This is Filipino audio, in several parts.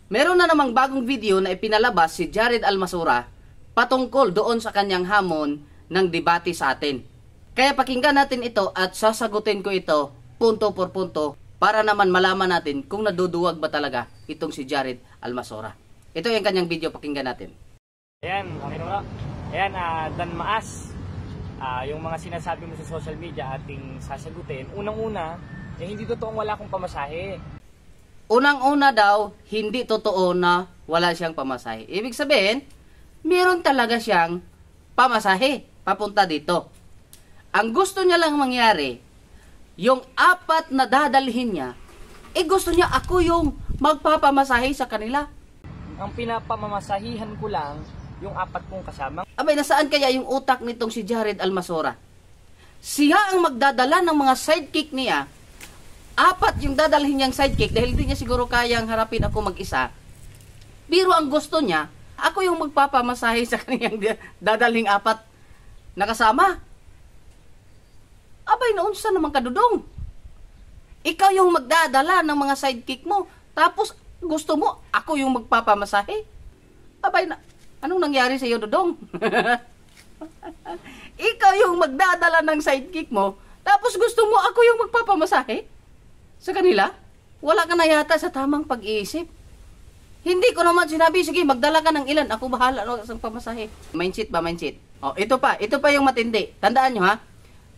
Meron na namang bagong video na ipinalabas si Jared Almasura patungkol doon sa kanyang hamon ng debate sa atin. Kaya pakinggan natin ito at sasagutin ko ito punto por punto para naman malaman natin kung naduduwag ba talaga itong si Jared Almasura. Ito yung kanyang video, pakinggan natin. Ayan, ayan, Dan Maas, yung mga sinasabi mo sa social media ating sasagutin. Unang-una, hindi totoong wala akong pamasahe. Unang-una daw, hindi totoo na wala siyang pamasahe. Ibig sabihin, meron talaga siyang pamasahe papunta dito. Ang gusto niya lang mangyari, yung 4 na dadalhin niya, gusto niya ako yung magpapamasahe sa kanila. Ang pinapamamasahihan ko lang, yung 4 kong kasama. Abay, nasaan kaya yung utak nitong si Jared Almasura? Siya ang magdadala ng mga sidekick niya. 4 yung dadalhin niyang sidekick dahil hindi niya siguro kayang harapin ako mag-isa. Pero ang gusto niya, ako yung magpapamasahe sa kanyang dadalhin 4 na kasama. Abay, noon sa naman kadudong. Ikaw yung magdadala ng mga sidekick mo. Tapos gusto mo, ako yung magpapamasahe. Abay, anong nangyari sa iyo, Dudong? Ikaw yung magdadala ng sidekick mo. Tapos gusto mo, ako yung magpapamasahe sa kanila? Wala ka na yata sa tamang pag-iisip. Hindi ko naman sinabi, sige, magdala ka ng ilan, ako bahala sa pamasahe. Mindset ba, mindset? O, ito pa yung matindi. Tandaan nyo ha,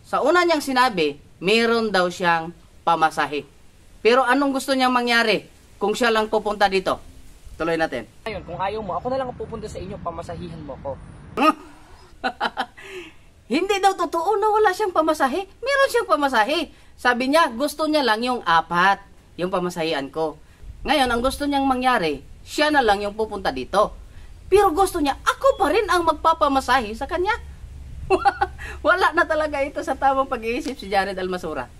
sa una niyang sinabi, meron daw siyang pamasahe. Pero anong gusto niyang mangyari kung siya lang pupunta dito? Tuloy natin. Ayun, kung ayaw mo, ako na lang ang pupunta sa inyo, pamasahihan mo ko. Hindi daw totoo na wala siyang pamasahe. Meron siyang pamasahe. Sabi niya, gusto niya lang yung 4, yung pamasahian ko. Ngayon, ang gusto niyang mangyari, siya na lang yung pupunta dito. Pero gusto niya, ako pa rin ang magpapamasahe sa kanya. Wala na talaga ito sa tamang pag-iisip si Jared Almasura.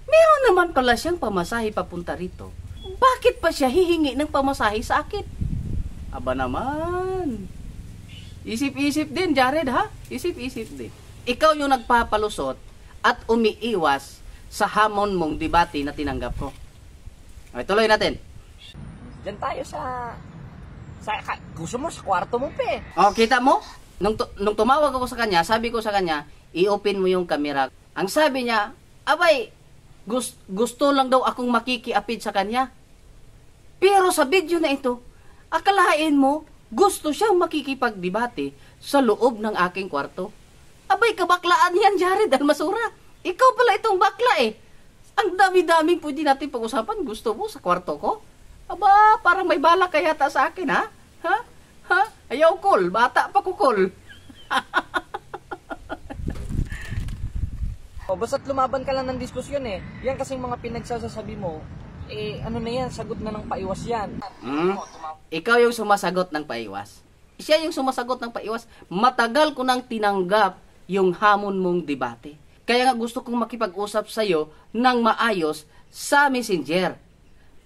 Meron naman pala siyang pamasahe papunta rito. Bakit pa siya hihingi ng pamasahe sa akin? Aba naman. Isip-isip din, Jared, ha? Isip-isip din. Ikaw yung nagpapalusot at umiiwas sa hamon mong debate na tinanggap ko. Okay, tuloy natin. Diyan tayo gusto mo sa kwarto mo, pe. O, kita mo? Nung tumawag ako sa kanya, sabi ko sa kanya, i-open mo yung camera. Ang sabi niya, abay, gusto lang daw akong makikiapid sa kanya. Pero sa video na ito, akalain mo, gusto siyang makikipagdebate sa loob ng aking kwarto. Abay, kabaklaan yan, Jared Almasura. Ikaw pala itong bakla eh. Ang dami-daming pwede natin pag-usapan. Gusto mo sa kwarto ko? Aba, parang may balak kaya ta sa akin, ha? Ha? Ha? Ayaw, cool. Bata pa ko, cool. Basta't lumaban ka lang ng diskusyon eh. Yan kasing mga pinagsasasabi mo, ano na yan, sagot na ng paiwas yan. Ikaw yung sumasagot ng paiwas. Siya yung sumasagot ng paiwas. Matagal ko nang tinanggap yung hamon mong debate. Kaya nga gusto kong makipag-usap sa'yo ng maayos sa Messenger.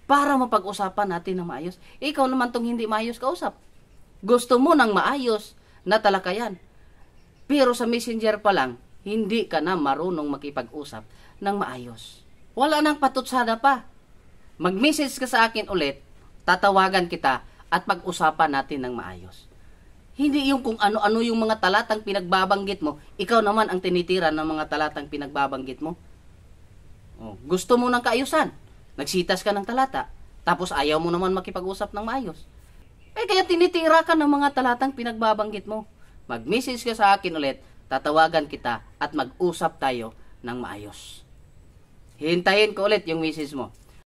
Para mapag-usapan natin ng maayos. Ikaw naman tong hindi maayos kausap. Gusto mo ng maayos na talakayan. Pero sa Messenger pa lang, hindi ka na marunong makipag-usap ng maayos. Wala nang patutsada pa. Mag-message ka sa akin ulit, tatawagan kita at pag-usapan natin ng maayos. Hindi yung kung ano-ano yung mga talatang pinagbabanggit mo, ikaw naman ang tinitira ng mga talatang pinagbabanggit mo. Oh, gusto mo ng kaayusan, nagsitas ka ng talata, tapos ayaw mo naman makipag-usap ng maayos. Kaya tinitira ka ng mga talatang pinagbabanggit mo. Mag-message ka sa akin ulit, tatawagan kita at mag-usap tayo ng maayos. Hintayin ko ulit yung message mo.